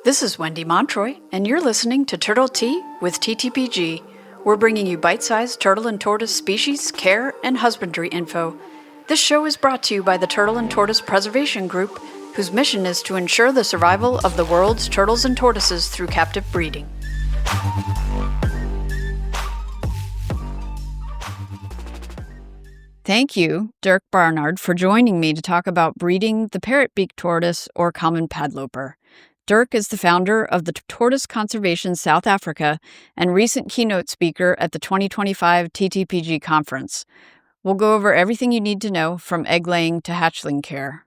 This is Wendy Montroy, and you're listening to Turtle Tea with TTPG. We're bringing you bite-sized turtle and tortoise species, care, and husbandry info. This show is brought to you by the Turtle and Tortoise Preservation Group, whose mission is to ensure the survival of the world's turtles and tortoises through captive breeding. Thank you, Dirk Barnard, for joining me to talk about breeding the Parrot-Beaked tortoise or common padloper. Dirk is the founder of the Tortoise Conservation South Africa and recent keynote speaker at the 2025 TTPG conference. We'll go over everything you need to know from egg laying to hatchling care.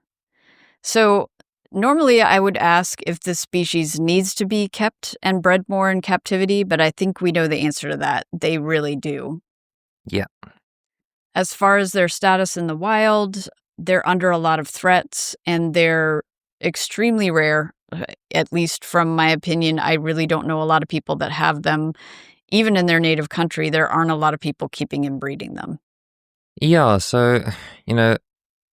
So, normally I would ask if this species needs to be kept and bred more in captivity, but I think we know the answer to that. They really do. Yeah. As far as their status in the wild, they're under a lot of threats and they're extremely rare. At least from my opinion, I really don't know a lot of people that have them. Even in their native country, there aren't a lot of people keeping and breeding them. Yeah, so,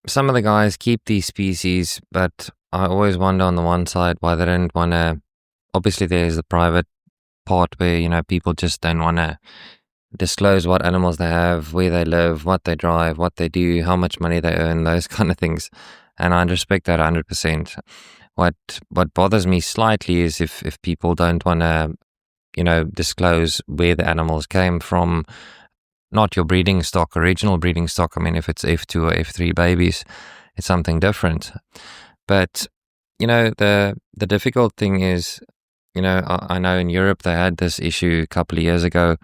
some of the guys keep these species, but I always wonder on the one side why they don't want to. Obviously, there's the private part where, people just don't want to disclose what animals they have, where they live, what they drive, what they do, how much money they earn, those kind of things. And I respect that 100%. What bothers me slightly is if people don't want to, disclose where the animals came from, not your breeding stock, original breeding stock. I mean, if it's F2 or F3 babies, it's something different. But, the difficult thing is, I know in Europe they had this issue a couple of years ago.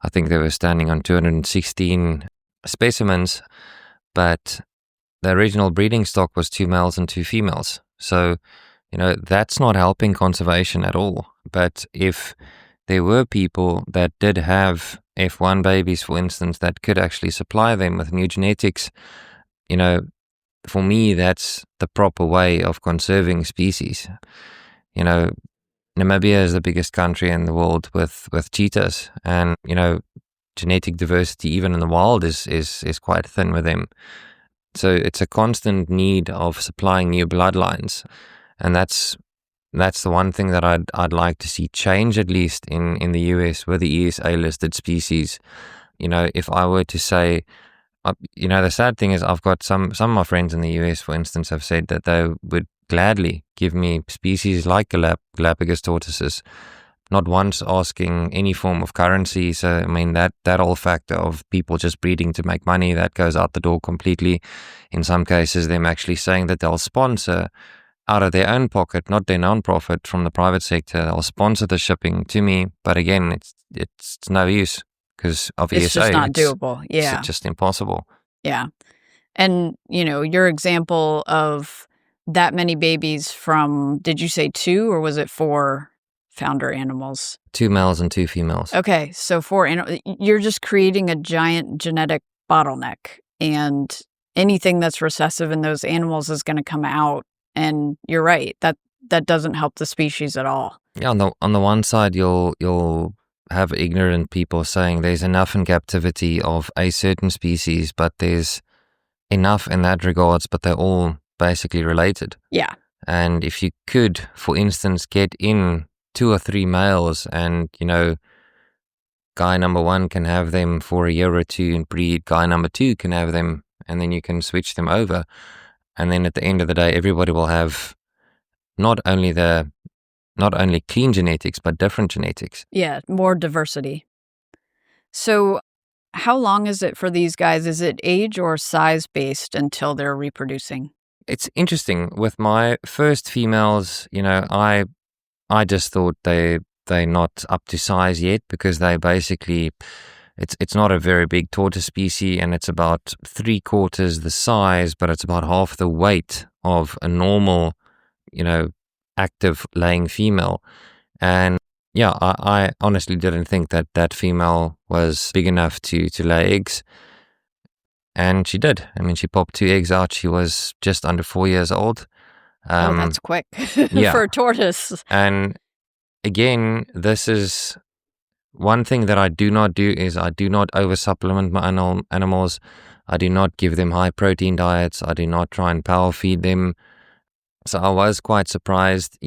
I think they were standing on 216 specimens, but the original breeding stock was 2 males and 2 females. So, that's not helping conservation at all. But if there were people that did have F1 babies, for instance, that could actually supply them with new genetics, for me, that's the proper way of conserving species. Namibia is the biggest country in the world with cheetahs, and genetic diversity even in the wild is quite thin with them. So it's a constant need of supplying new bloodlines, and that's the one thing that I'd like to see change, at least in the US with the ESA listed species. If I were to say, the sad thing is I've got some of my friends in the US, for instance, have said that they would gladly give me species like Galapagos tortoises, not once asking any form of currency. So, I mean, that whole factor of people just breeding to make money, that goes out the door completely. In some cases, them actually saying that they'll sponsor out of their own pocket, not their non-profit from the private sector. They'll sponsor the shipping to me. But again, it's no use because of ESA. It's just not doable. Yeah. It's just impossible. Yeah. And, your example of that many babies from, did you say 2 or was it 4 founder animals? 2 males and 2 females. Okay, so 4 animals. You're just creating a giant genetic bottleneck, and anything that's recessive in those animals is going to come out. And you're right, that doesn't help the species at all. Yeah, on the one side, you'll have ignorant people saying there's enough in captivity of a certain species, but there's enough in that regards, but they're all basically related. Yeah. And if you could, for instance, get in 2 or 3 males and, guy number 1 can have them for a year or 2 and breed, guy number 2 can have them, and then you can switch them over. And then at the end of the day, everybody will have not only clean genetics, but different genetics. Yeah, more diversity. So how long is it for these guys? Is it age or size based until they're reproducing? It's interesting. With my first females, I just thought they're not up to size yet, because they basically, it's not a very big tortoise species, and it's about 3/4 the size, but it's about half the weight of a normal, active laying female. And yeah, I honestly didn't think that female was big enough to lay eggs. And she did. I mean, she popped 2 eggs out. She was just under 4 years old. That's quick yeah. for a tortoise. And again, this is one thing that I do not do is I do not oversupplement my animals. I do not give them high protein diets. I do not try and power feed them. So I was quite surprised,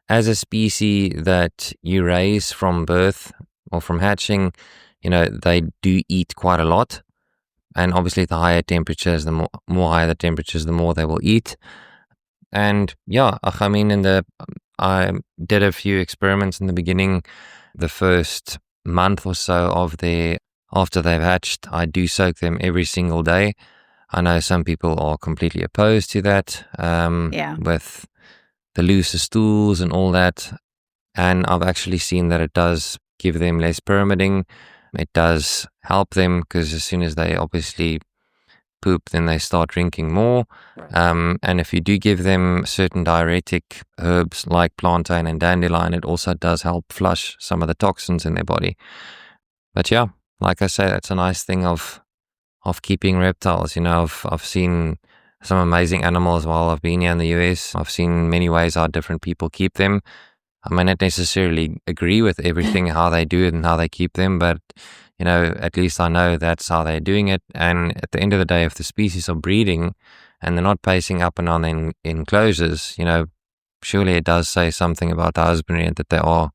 as a species that you raise from birth or from hatching, they do eat quite a lot. And obviously the higher temperatures, the more higher the temperatures, the more they will eat. And yeah, I mean, I did a few experiments in the beginning. The first month or so after they've hatched, I do soak them every single day. I know some people are completely opposed to that, with the looser stools and all that. And I've actually seen that it does give them less pyramiding. It does help them because as soon as they obviously poop, then they start drinking more. And if you do give them certain diuretic herbs like plantain and dandelion, it also does help flush some of the toxins in their body. But yeah, like I say, that's a nice thing of keeping reptiles. I've seen some amazing animals while I've been here in the US. I've seen many ways how different people keep them. I may not necessarily agree with everything, how they do it and how they keep them, but, at least I know that's how they're doing it. And at the end of the day, if the species are breeding and they're not pacing up and down in enclosures, surely it does say something about the husbandry and that they are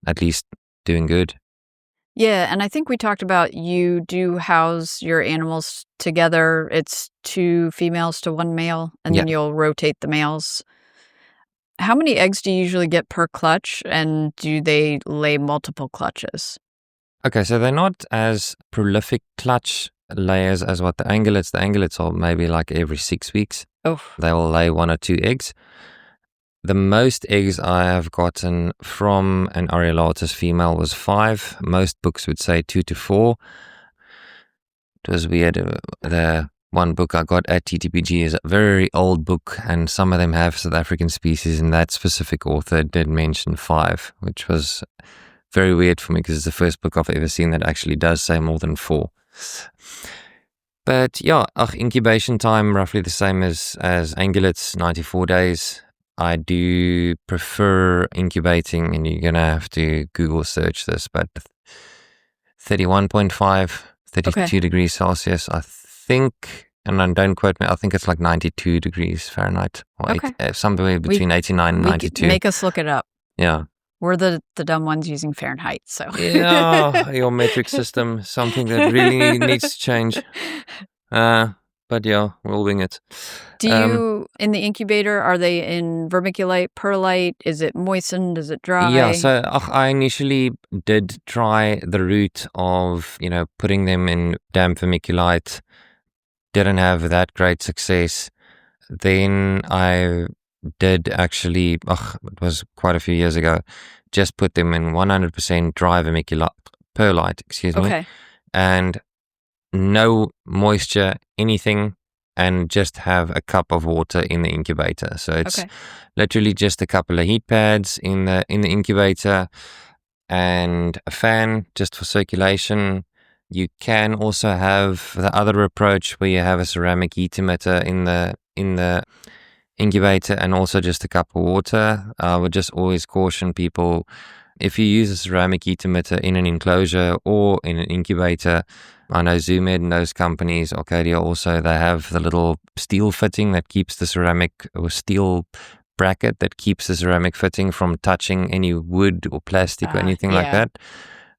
at least doing good. Yeah, and I think we talked about you do house your animals together. It's 2 females to 1 male, and then you'll rotate the males. How many eggs do you usually get per clutch, and do they lay multiple clutches? Okay, so they're not as prolific clutch layers as what the ungulates. The ungulates are maybe like every 6 weeks. Oh. They will lay 1 or 2 eggs. The most eggs I have gotten from an Areolatus female was 5. Most books would say 2 to 4. It was weird. The one book I got at TTPG is a very old book, and some of them have South African species, and that specific author did mention 5, which was very weird for me because it's the first book I've ever seen that actually does say more than 4. But yeah, incubation time roughly the same as ungulates, 94 days. I do prefer incubating, and you're going to have to Google search this, but 31.5, 32 degrees Celsius, I think, and don't quote me, I think it's like 92 degrees Fahrenheit, or somewhere between 89 and 92. Make us look it up. Yeah. We're the dumb ones using Fahrenheit, so. Yeah, your metric system, something that really needs to change. But yeah, we'll wing it. Do you, in the incubator, are they in vermiculite, perlite? Is it moistened? Is it dry? Yeah, so I initially did try the route of, putting them in damp vermiculite. Didn't have that great success. Then I did actually, it was quite a few years ago, just put them in 100% dry vermiculite, perlite, me. And no moisture, anything, and just have a cup of water in the incubator. So it's literally just a couple of heat pads in the incubator and a fan just for circulation. You can also have the other approach where you have a ceramic heat emitter in the incubator and also just a cup of water. I would just always caution people, if you use a ceramic heat emitter in an enclosure or in an incubator, I know Zoomed and those companies, Arcadia also, they have the little steel fitting that keeps the ceramic, or steel bracket that keeps the ceramic fitting from touching any wood or plastic or anything like that.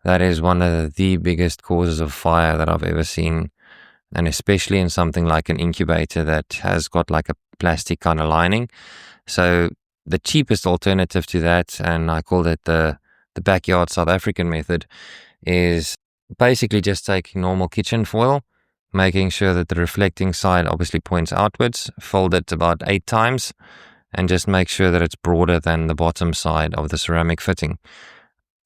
That is one of the biggest causes of fire that I've ever seen. And especially in something like an incubator that has got like a plastic kind of lining. So the cheapest alternative to that, and I called it the backyard South African method, is basically just taking normal kitchen foil, making sure that the reflecting side obviously points outwards, fold it about 8 times, and just make sure that it's broader than the bottom side of the ceramic fitting.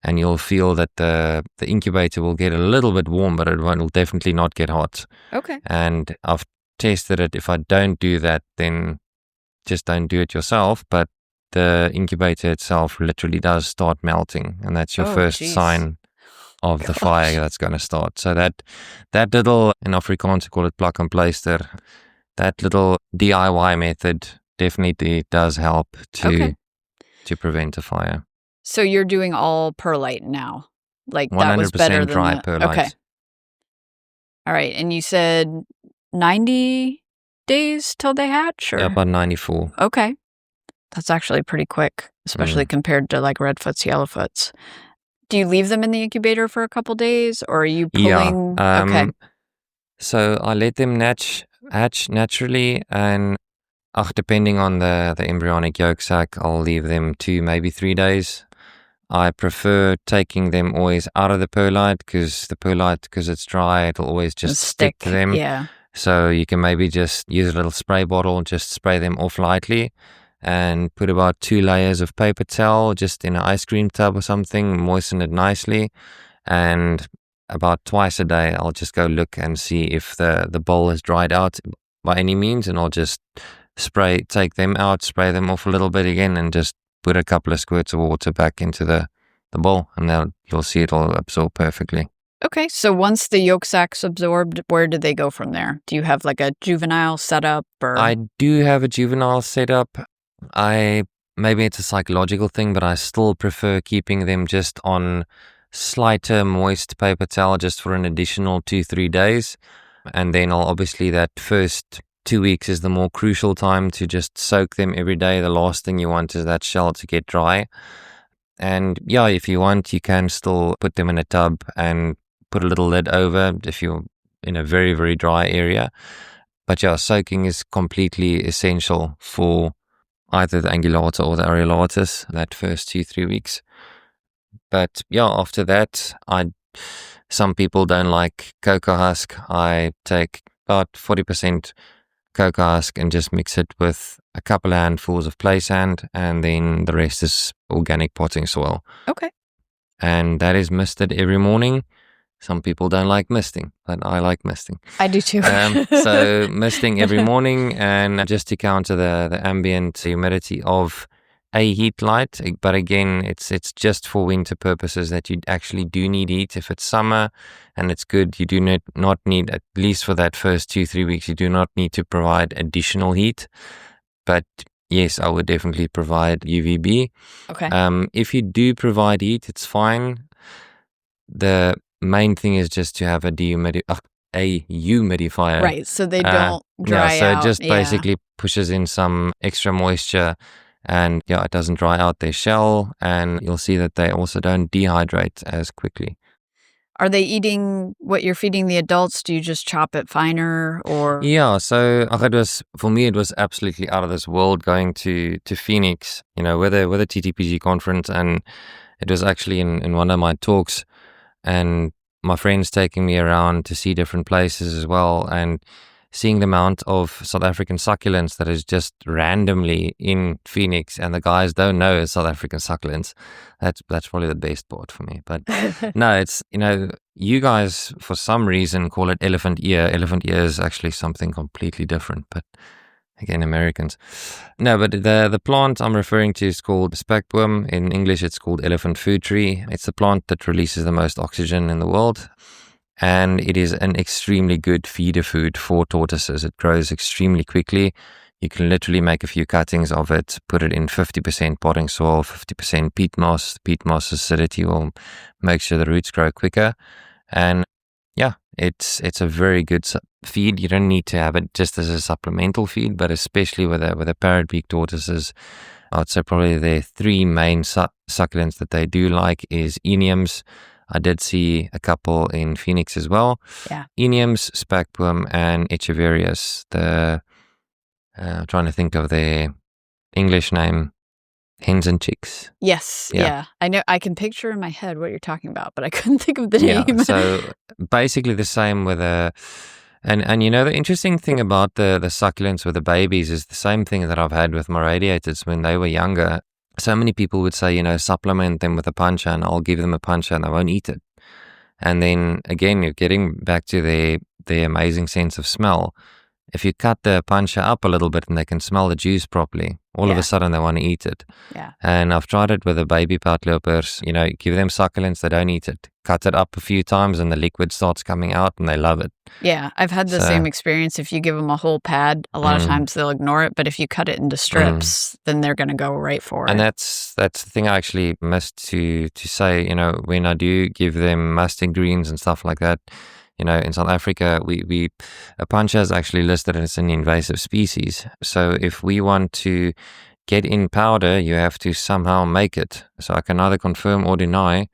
And you'll feel that the incubator will get a little bit warm, but it will definitely not get hot. Okay. And I've tested it. If I don't do that, then just don't do it yourself. But the incubator itself literally does start melting, and that's your first sign of the fire that's going to start. So that little, in Afrikaans we call it plak en pleister, that little DIY method definitely does help to prevent a fire. So you're doing all perlite now? Like 100% that was better than dry perlite. Okay. All right. And you said 90 days till they hatch? Or? Yeah, about 94. Okay. That's actually pretty quick. especially compared to like redfoots, yellowfoots. Do you leave them in the incubator for a couple days, or are you pulling? Okay. So I let them hatch naturally, and depending on the embryonic yolk sac, I'll leave them 2, maybe 3 days. I prefer taking them always out of the perlite because it's dry, it'll always just stick to them. Yeah. So you can maybe just use a little spray bottle, just spray them off lightly, and put about 2 layers of paper towel just in an ice cream tub or something, moisten it nicely, and about twice a day I'll just go look and see if the bowl has dried out by any means, and I'll just take them out, spray them off a little bit again, and just put a couple of squirts of water back into the bowl, and then you'll see it'll absorb perfectly. Okay, so once the yolk sac's absorbed, where do they go from there? Do you have like a juvenile setup? Or I do have a juvenile setup. Maybe it's a psychological thing, but I still prefer keeping them just on slighter moist paper towel just for an additional 2-3 days. And then obviously that first 2 weeks is the more crucial time to just soak them every day. The last thing you want is that shell to get dry. And yeah, if you want, you can still put them in a tub and put a little lid over if you're in a very, very dry area. But yeah, soaking is completely essential for either the angulata or the areolatus that first 2-3 weeks. But yeah, after that, some people don't like cocoa husk. I take about 40% cocoa husk and just mix it with a couple of handfuls of play sand, and then the rest is organic potting soil. Okay. And that is misted every morning. Some people don't like misting, but I like misting. I do too. So misting every morning, and just to counter the ambient humidity of a heat light. But again, it's just for winter purposes that you actually do need heat. If it's summer and it's good, you do not need, at least for that first 2-3 weeks, you do not need to provide additional heat. But yes, I would definitely provide UVB. Okay. If you do provide heat, it's fine. The main thing is just to have a humidifier. Right, so they don't dry out. out. It just basically pushes in some extra moisture, and it doesn't dry out their shell, and you'll see that they also don't dehydrate as quickly. Are they eating what you're feeding the adults? Do you just chop it finer, or? Yeah, so for me it was absolutely out of this world going to Phoenix, with a TTPG conference, and it was actually in one of my talks, and my friends taking me around to see different places as well, and seeing the amount of South African succulents that is just randomly in Phoenix, and the guys don't know it's South African succulents. That's probably the best part for me. But no, it's, you guys for some reason call it elephant ear. Elephant ear is actually something completely different, but again, Americans. No, but the plant I'm referring to is called spekboom. In English, it's called elephant food tree. It's the plant that releases the most oxygen in the world. And it is an extremely good feeder food for tortoises. It grows extremely quickly. You can literally make a few cuttings of it, put it in 50% potting soil, 50% peat moss. Peat moss acidity will make sure the roots grow quicker. And yeah, it's a very good feed. You don't need to have it just as a supplemental feed, but especially with a Parrot-Beaked tortoises, I'd say probably the 3 main succulents that they do like is eniums. I did see a couple in Phoenix as well. Yeah. Eniums, spekboom, and echeverias. I'm trying to think of their English name. Hens and chicks. Yes, yeah. I know. I can picture in my head what you're talking about, but I couldn't think of the name. So basically the same with and the interesting thing about the succulents with the babies is the same thing that I've had with my radiators when they were younger. So many people would say, supplement them with a puncher, and I'll give them a puncher and they won't eat it. And then again, you're getting back to their amazing sense of smell. If you cut the puncher up a little bit and they can smell the juice properly, all of a sudden they want to eat it. Yeah. And I've tried it with the baby Padlopers. Give them succulents, they don't eat it. Cut it up a few times and the liquid starts coming out and they love it. Yeah, I've had the same experience. If you give them a whole pad, a lot of times they'll ignore it. But if you cut it into strips, then they're going to go right for it. And that's the thing I actually missed to say, when I do give them mustard greens and stuff like that, in South Africa, a puncher is actually listed as an invasive species. So if we want to get in powder, you have to somehow make it. So I can either confirm or deny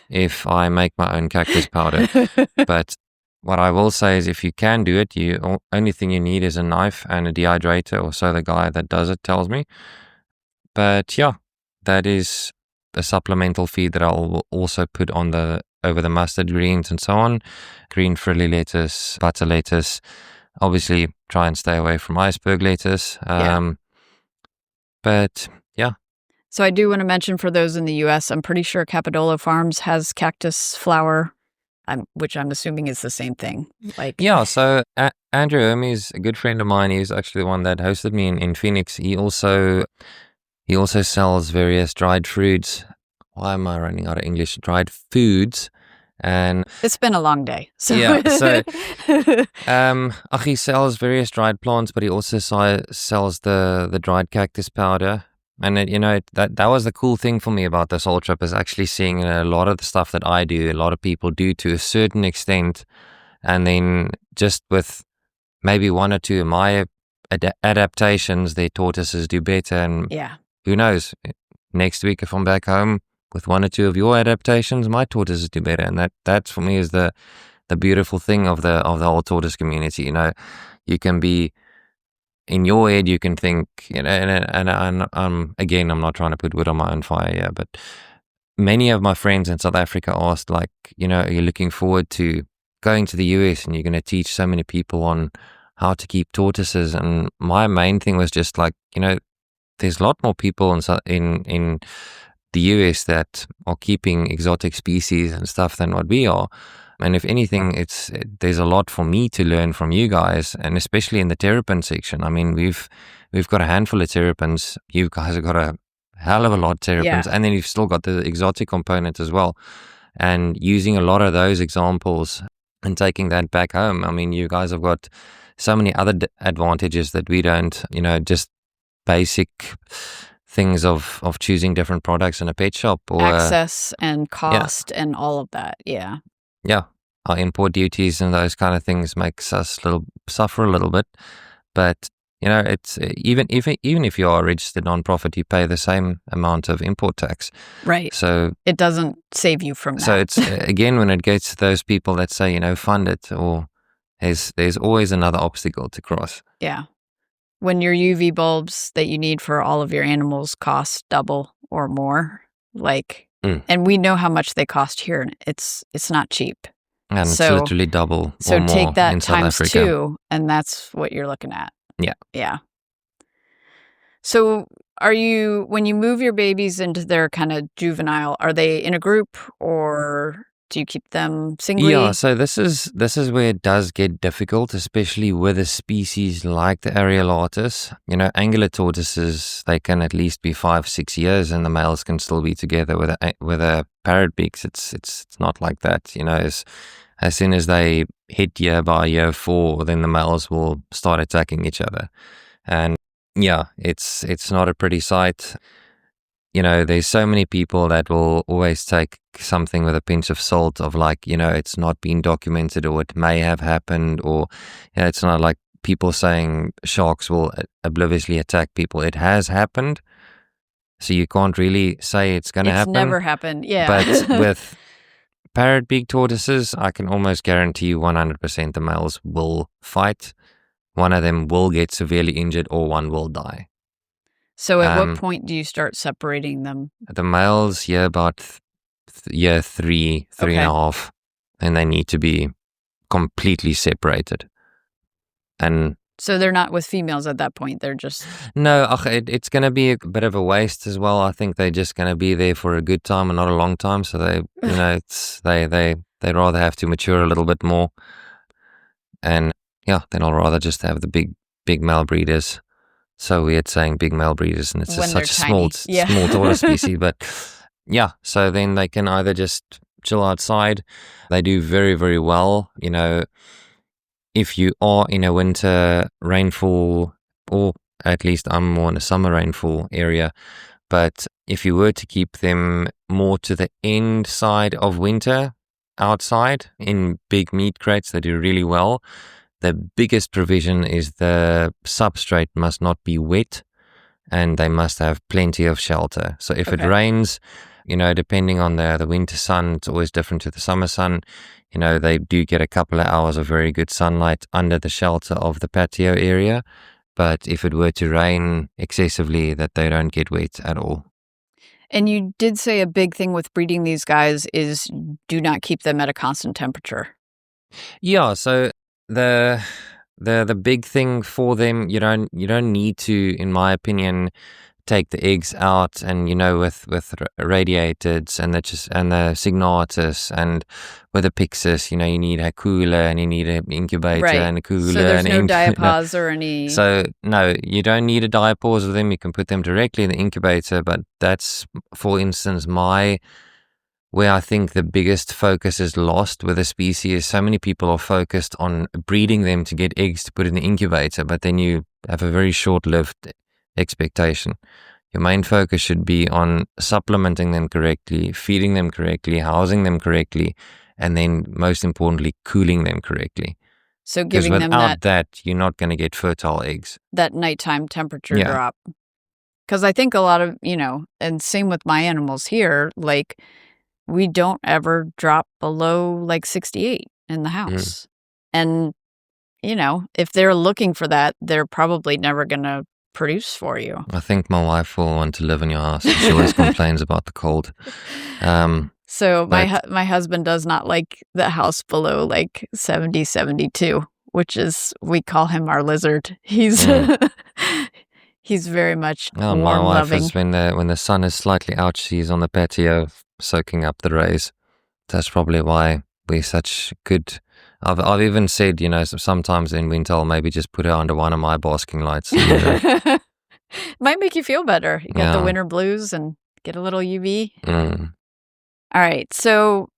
if I make my own cactus powder. But what I will say is if you can do it, only thing you need is a knife and a dehydrator, or so the guy that does it tells me. But yeah, that is a supplemental feed that I'll also put on over the mustard greens and so on. Green frilly lettuce, butter lettuce. Obviously, try and stay away from iceberg lettuce. But yeah. So I do want to mention for those in the U.S., I'm pretty sure Capodolo Farms has cactus flour, which I'm assuming is the same thing. Yeah, so Andrew Hermes, a good friend of mine, he's actually the one that hosted me in Phoenix. He also sells various dried fruits. Why am I running out of English? Dried foods. And it's been a long day. So. Yeah, so he sells various dried plants, but he also sells the dried cactus powder. And that was the cool thing for me about this whole trip, is actually seeing a lot of the stuff that I do, a lot of people do to a certain extent, and then just with maybe one or two of my adaptations, their tortoises do better. And who knows, next week if I'm back home with one or two of your adaptations, my tortoises do better. And that for me is the beautiful thing of the whole tortoise community. You can be in your head, you can think, and again, I'm not trying to put wood on my own fire here, but many of my friends in South Africa asked, like, are you looking forward to going to the US and you're going to teach so many people on how to keep tortoises? And my main thing was just like, there's a lot more people in the US that are keeping exotic species and stuff than what we are. And if anything, there's a lot for me to learn from you guys, and especially in the terrapin section. I mean, we've got a handful of terrapins. You guys have got a hell of a lot of terrapins, and then you've still got the exotic component as well. And using a lot of those examples and taking that back home, I mean, you guys have got so many other advantages that we don't. Just basic things of choosing different products in a pet shop, or access and cost and all of that. Yeah, our import duties and those kind of things makes us suffer a little bit. But it's even if you are a registered nonprofit, you pay the same amount of import tax, right? So it doesn't save you from that. So it's again, when it gets to those people that say fund it, or there's always another obstacle to cross. Yeah. When your UV bulbs that you need for all of your animals cost double or more, and we know how much they cost here, and it's not cheap. And it's literally double or more. So take that in South times Africa. 2, and that's what you're looking at. Yeah. So when you move your babies into their kind of juvenile, are they in a group, or do you keep them singly? Yeah, so this is where it does get difficult, especially with a species like the areolatus. Angular tortoises, they can at least be 5-6 years, and the males can still be together. With a Parrot-Beaked, it's not like that. As soon as they hit year 4, then the males will start attacking each other, and it's not a pretty sight. There's so many people that will always take something with a pinch of salt of it's not been documented, or it may have happened, or it's not like people saying sharks will obliviously attack people. It has happened, so you can't really say it's going to happen. It's never happened, yeah. But with Parrot-Beaked tortoises, I can almost guarantee you 100% the males will fight. One of them will get severely injured, or one will die. So at what point do you start separating them? The males, about year 3, 3.5, and they need to be completely separated. And so they're not with females at that point. They're just it's going to be a bit of a waste as well. I think they're just going to be there for a good time and not a long time. So they, they rather have to mature a little bit more. And then I'll rather just have the big male breeders. So weird saying big male breeders, and it's just such a small tortoise species. But so then they can either just chill outside. They do very, very well. If you are in a winter rainfall, or at least I'm more in a summer rainfall area, but if you were to keep them more to the end side of winter outside in big meat crates, they do really well. The biggest provision is the substrate must not be wet. and they must have plenty of shelter. So if it Okay. rains, depending on the winter sun, it's always different to the summer sun. They do get a couple of hours of very good sunlight under the shelter of the patio area. But if it were to rain excessively, that they don't get wet at all. And you did say a big thing with breeding these guys is do not keep them at a constant temperature. Yeah, so the big thing for them, you don't need to, in my opinion, take the eggs out and with radiators and the signatus and with a Pyxis, you need a cooler and you need an incubator Right. and a cooler. So there's and no diapause or any. So no, you don't need a diapause with them. You can put them directly in the incubator, but that's, for instance, where I think the biggest focus is lost with a species. So many people are focused on breeding them to get eggs to put in the incubator, but then you have a very short-lived expectation. Your main focus should be on supplementing them correctly, feeding them correctly, housing them correctly, and then most importantly, cooling them correctly. So Because giving them without that, you're not going to get fertile eggs. that nighttime temperature Yeah. drop. Because I think a lot of, and same with my animals here, like we don't ever drop below like 68 in the house. And, if they're looking for that, they're probably never going to produce for you. I think my wife will want to live in your house. She always complains about the cold. So my husband does not like the house below like 70, 72, which is, we call him our lizard. He's he's very much warm my wife loving. is when the sun is slightly out, she's on the patio soaking up the rays. That's probably why we're such good. I've even said, sometimes in winter I'll maybe just put her under one of my basking lights. Might make you feel better. You got the Yeah. winter blues and get a little UV. Mm. All right. So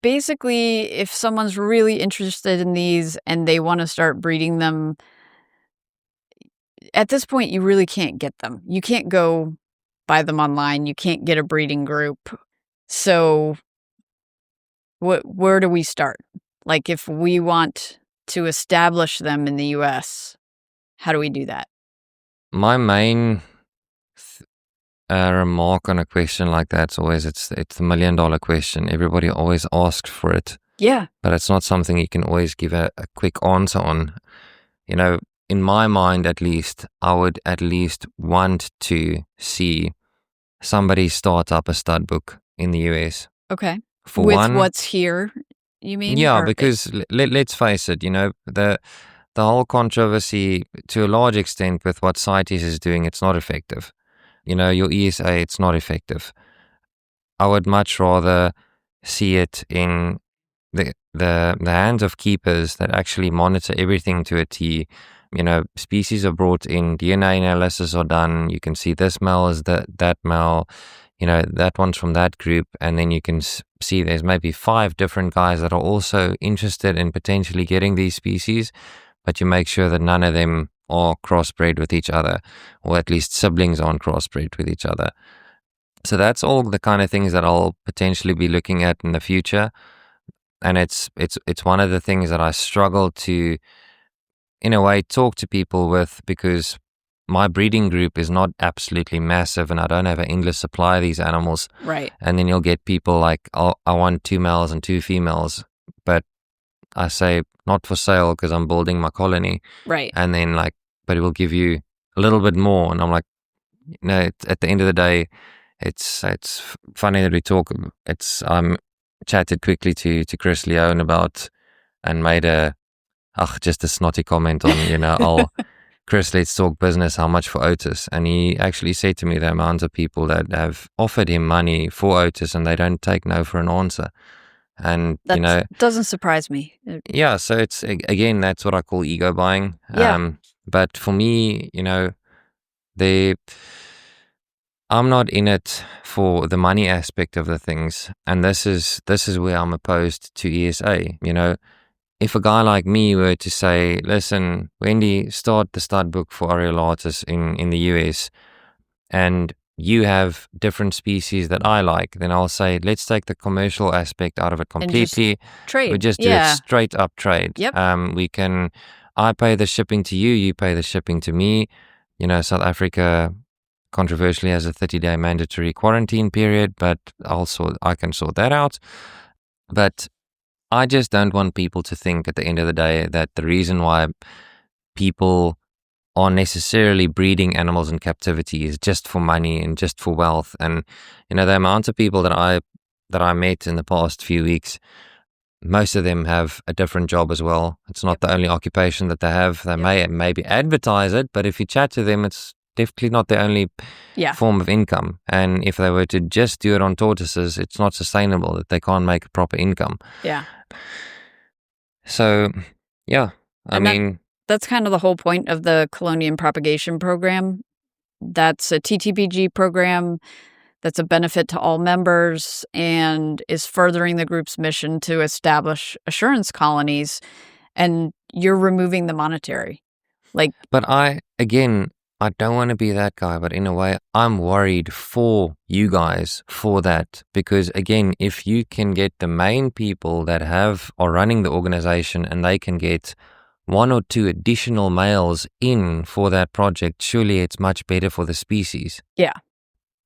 basically, if someone's really interested in these and they want to start breeding them, at this point, you really can't get them. You can't go buy them online. You can't get a breeding group. So where do we start? Like if we want to establish them in the US, how do we do that? My main remark on a question like that's always it's the $1 million question. Everybody always asks for it, Yeah. but it's not something you can always give a quick answer on. In my mind at least, I would at least want to see somebody start up a stud book in the US. Okay. For With one, what's here, you mean? yeah, Or- because let's face it, the whole controversy to a large extent with what CITES is doing, it's not effective. Your ESA, it's not effective. I would much rather see it in the hands of keepers that actually monitor everything to a T. Species are brought in, DNA analysis are done. You can see this male is that male, that one's from that group. And then you can see there's maybe 5 different guys that are also interested in potentially getting these species, but you make sure that none of them are crossbred with each other, or at least siblings aren't crossbred with each other. So that's all the kind of things that I'll potentially be looking at in the future. And it's one of the things that I struggle to, in a way, talk to people with, because my breeding group is not absolutely massive and I don't have an endless supply of these animals. Right. And then you'll get people like, oh, I want 2 males and 2 females, but I say not for sale because I'm building my colony. Right. And then but it will give you a little bit more. And I'm like, at the end of the day, it's funny that we talk. Chatted quickly to Chris Leone about and made just a snotty comment on, Chris, let's talk business, how much for Otis? And he actually said to me the amount of people that have offered him money for Otis and they don't take no for an answer. And, That doesn't surprise me. yeah, so it's, again, that's what I call ego buying. Yeah. But for me, I'm not in it for the money aspect of the things. And this is where I'm opposed to ESA. If a guy like me were to say, listen, Wendy, start the stud book for Oriolatus in the US, and you have different species that I like, then I'll say, let's take the commercial aspect out of it completely. Trade. We just do it straight up trade. Yep. I pay the shipping to you, you pay the shipping to me, South Africa controversially has a 30-day mandatory quarantine period, but also I can sort that out. But I just don't want people to think at the end of the day that the reason why people are necessarily breeding animals in captivity is just for money and just for wealth. And the amount of people that I met in the past few weeks, most of them have a different job as well. It's not the only occupation that they have. They may maybe advertise it, but if you chat to them, it's definitely not the only form of income. And if they were to just do it on tortoises, it's not sustainable, that they can't make a proper income. Yeah. So, yeah, that's kind of the whole point of the Colonium Propagation Program. That's a TTPG program that's a benefit to all members and is furthering the group's mission to establish assurance colonies, and you're removing the monetary. But I don't want to be that guy, but in a way, I'm worried for you guys for that. Because again, if you can get the main people that are running the organization and they can get 1 or 2 additional males in for that project, surely it's much better for the species. Yeah.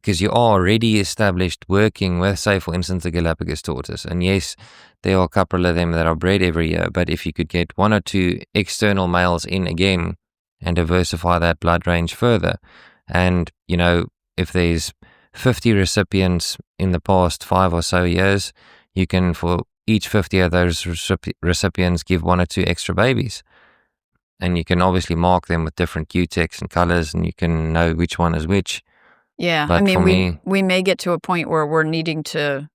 Because you are already established working with, say, for instance, the Galapagos tortoise. And yes, there are a couple of them that are bred every year, but if you could get 1 or 2 external males in again and diversify that blood range further, and, if there's 50 recipients in the past 5 or so years, you can, for each 50 of those recipients, give 1 or 2 extra babies. And you can obviously mark them with different Q-tex and colors, and you can know which one is which. Yeah, but we may get to a point where we're needing to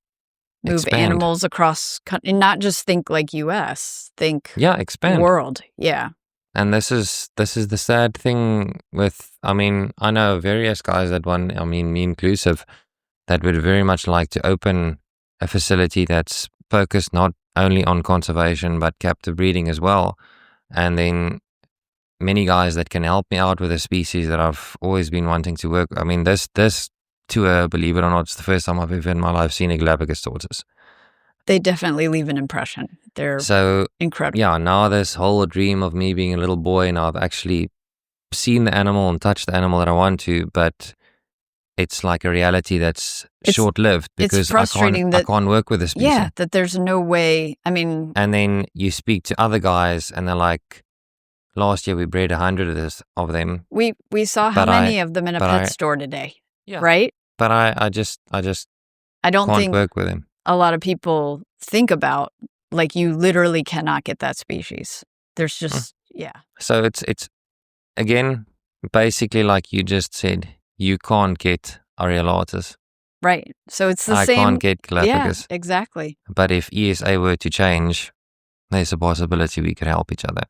move animals across, not just think like U.S., think expand world. Yeah. And this is the sad thing with, I know various guys that me inclusive, that would very much like to open a facility that's focused not only on conservation, but captive breeding as well. And then many guys that can help me out with a species that I've always been wanting to work. This tour, believe it or not, it's the first time I've ever in my life seen a Galapagos tortoise. They definitely leave an impression. They're incredible. Yeah, now this whole dream of me being a little boy, and I've actually seen the animal and touched the animal that I want to, but it's like a reality that's short-lived because I can't work with the species. Yeah, that there's no way. And then you speak to other guys, and they're like, last year we bred 100 of them. We saw how many of them in a pet store today. Yeah. Right? But I just don't can't think work with them. A lot of people think about, like, you literally cannot get that species. There's just So it's again basically like you just said, you can't get areolatus. Right. So it's the same. I can't get Galapagos. Yeah, exactly. But if ESA were to change, there's a possibility we could help each other.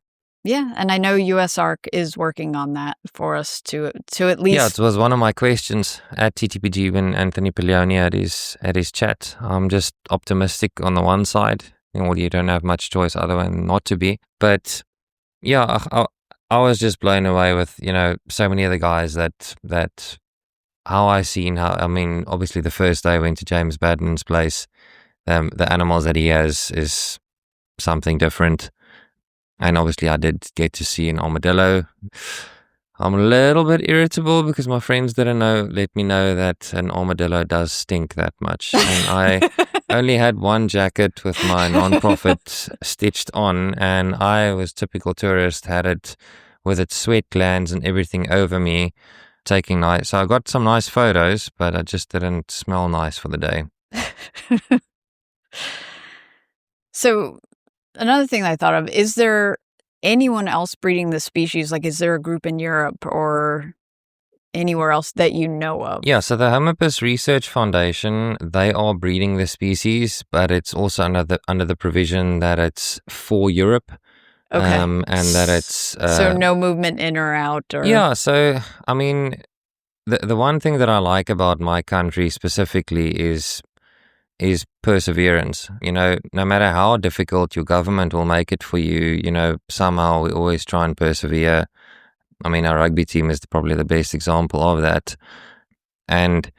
Yeah, and I know USARC is working on that for us to at least... Yeah, it was one of my questions at TTPG when Anthony Paglioni had his chat. I'm just optimistic on the one side. You don't have much choice other than not to be. But yeah, I was just blown away with, so many of the guys that how I seen obviously the first day I went to James Badden's place, the animals that he has is something different. And obviously I did get to see an armadillo. I'm a little bit irritable because my friends let me know that an armadillo does stink that much. And I only had one jacket with my non-profit stitched on, and I was typical tourist, had it with its sweat glands and everything over me, taking nice. So I got some nice photos, but I just didn't smell nice for the day. So another thing I thought of, is there anyone else breeding the species? Like, is there a group in Europe or anywhere else that you know of? Yeah, so the Homopus Research Foundation, they are breeding the species, but it's also under the provision that it's for Europe. Okay. And that it's... so no movement in or out? Or... Yeah, so, the one thing that I like about my country specifically is perseverance. No matter how difficult your government will make it for you, somehow we always try and persevere. Our rugby team is probably the best example of that. And,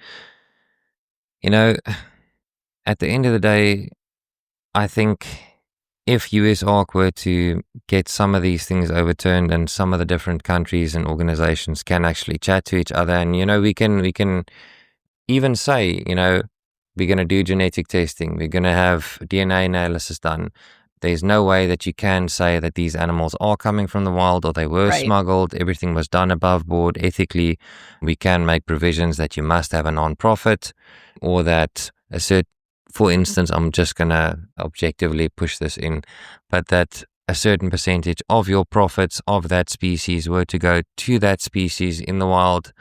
at the end of the day, I think if USARC were to get some of these things overturned and some of the different countries and organizations can actually chat to each other, and we can even say, we're going to do genetic testing, we're going to have DNA analysis done. There's no way that you can say that these animals are coming from the wild or they were Right. smuggled. Everything was done above board ethically. We can make provisions that you must have a non-profit, or that for instance, I'm just going to objectively push this in, but that a certain percentage of your profits of that species were to go to that species in the wild.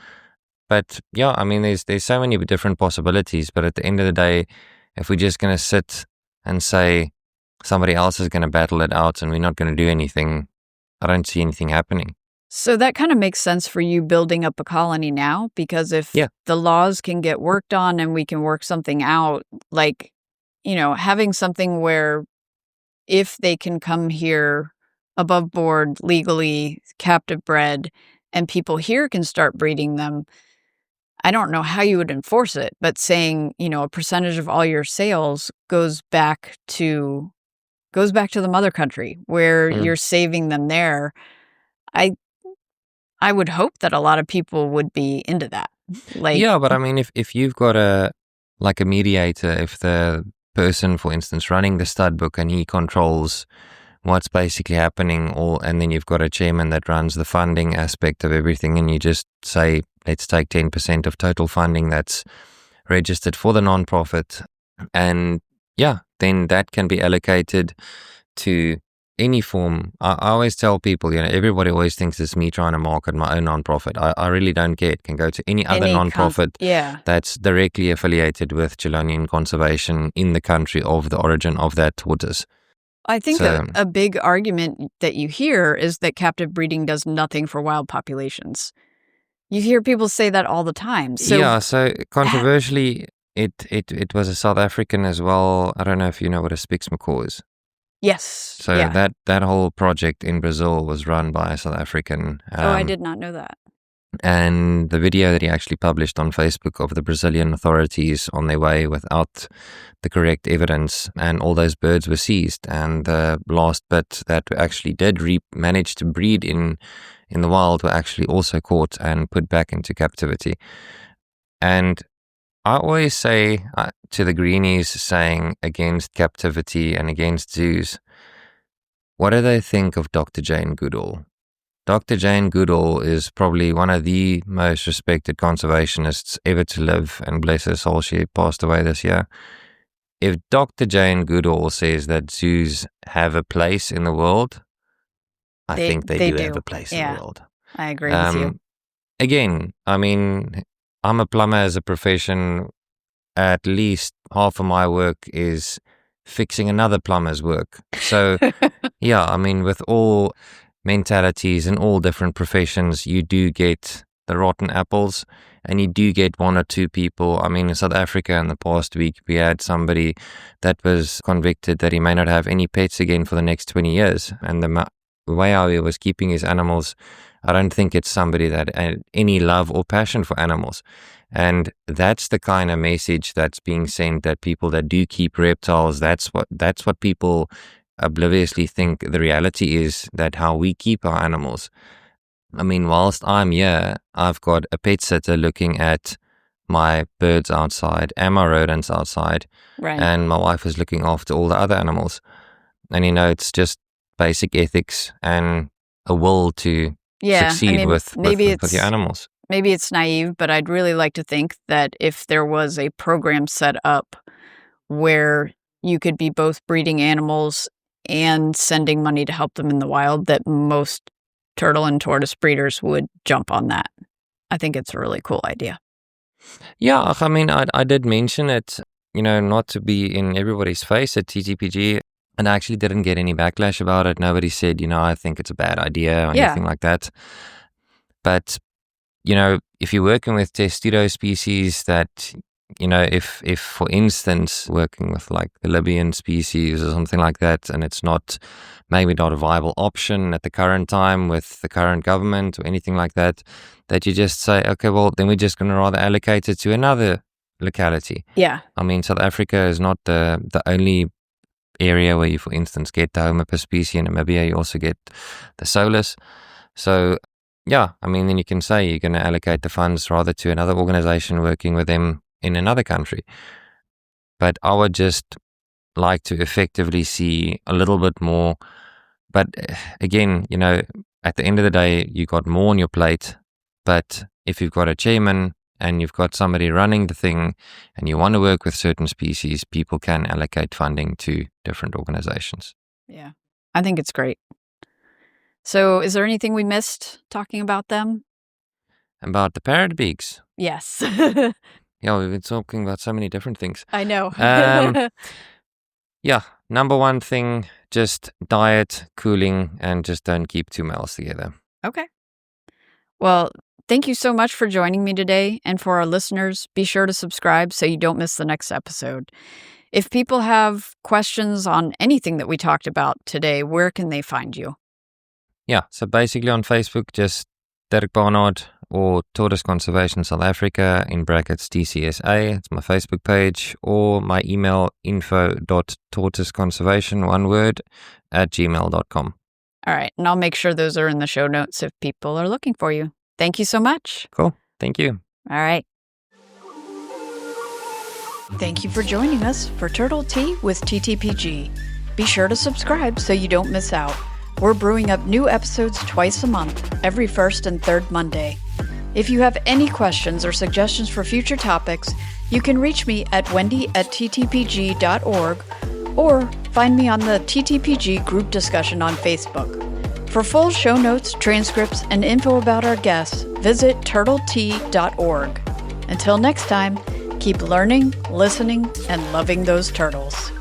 But yeah, I mean, there's so many different possibilities, but at the end of the day, if we're just going to sit and say somebody else is going to battle it out and we're not going to do anything, I don't see anything happening. So that kind of makes sense for you building up a colony now, because if the laws can get worked on and we can work something out, like, having something where if they can come here above board, legally, captive bred, and people here can start breeding them, I don't know how you would enforce it, but saying, a percentage of all your sales goes back to the mother country where you're saving them there. I would hope that a lot of people would be into that. But I mean, if you've got a mediator, if the person, for instance, running the stud book and he controls what's basically happening, and then you've got a chairman that runs the funding aspect of everything, and you just say, let's take 10% of total funding that's registered for the non-profit, and then that can be allocated to any form. I always tell people, everybody always thinks it's me trying to market my own non-profit. I really don't care. It can go to any other non-profit that's directly affiliated with Chelonian conservation in the country of the origin of that tortoise. I think a big argument that you hear is that captive breeding does nothing for wild populations. You hear people say that all the time. So controversially, it was a South African as well. I don't know if you know what a Spix macaw is. Yes. So that whole project in Brazil was run by a South African. I did not know that. And the video that he actually published on Facebook of the Brazilian authorities on their way without the correct evidence, and all those birds were seized, and the last bit that actually did manage to breed in the wild were actually also caught and put back into captivity. And I always say to the greenies saying against captivity and against zoos, what do they think of Dr. Jane Goodall? Dr. Jane Goodall is probably one of the most respected conservationists ever to live, and bless her soul, she passed away this year. If Dr. Jane Goodall says that zoos have a place in the world, I think they do have a place in the world. I agree with you. Again, I mean, I'm a plumber as a profession. At least half of my work is fixing another plumber's work. So, I mean, with all mentalities and all different professions, you do get the rotten apples, and you do get one or two people. I mean, in South Africa in the past week, we had somebody that was convicted that he may not have any pets again for the next 20 years. And the way how he was keeping his animals, I don't think it's somebody that had any love or passion for animals. And that's the kind of message that's being sent, that people that do keep reptiles, that's what people obliviously think the reality is, that how we keep our animals. I mean, whilst I'm here, I've got a pet sitter looking at my birds outside and my rodents outside, and my wife is looking after all the other animals. And it's just basic ethics and a will to succeed with your animals. Maybe it's naive, but I'd really like to think that if there was a program set up where you could be both breeding animals and sending money to help them in the wild, that most turtle and tortoise breeders would jump on that. I think it's a really cool idea. Yeah, I mean, I did mention it, not to be in everybody's face at TTPG, and I actually didn't get any backlash about it. Nobody said, I think it's a bad idea or anything like that. But, if you're working with testudo species that, if for instance, working with like the Libyan species or something like that, and it's maybe not a viable option at the current time with the current government or anything like that, that you just say, okay, well, then we're just going to rather allocate it to another locality. Yeah. I mean, South Africa is not the only area where you, for instance, get the Homo species in Namibia, you also get the Solus. So, yeah, I mean, then you can say you're going to allocate the funds rather to another organization working with them in another country. But I would just like to effectively see a little bit more. But again, at the end of the day, you got more on your plate. But if you've got a chairman and you've got somebody running the thing and you want to work with certain species, people can allocate funding to different organizations. Yeah, I think it's great. So is there anything we missed talking about them? About the Parrot-Beaks? Yes. Yeah, we've been talking about so many different things. I know. Yeah, number one thing, just diet, cooling, and just don't keep two males together. Okay. Well, thank you so much for joining me today. And for our listeners, be sure to subscribe so you don't miss the next episode. If people have questions on anything that we talked about today, where can they find you? Yeah, so basically on Facebook, just Dirk Barnard or Tortoise Conservation South Africa, in brackets TCSA. It's my Facebook page, or my email info.tortoiseconservation, one word, @gmail.com. All right. And I'll make sure those are in the show notes if people are looking for you. Thank you so much. Cool. Thank you. All right. Thank you for joining us for Turtle Tea with TTPG. Be sure to subscribe so you don't miss out. We're brewing up new episodes twice a month, every first and third Monday. If you have any questions or suggestions for future topics, you can reach me at wendy@ttpg.org or find me on the TTPG group discussion on Facebook. For full show notes, transcripts, and info about our guests, visit turtletea.org. Until next time, keep learning, listening, and loving those turtles.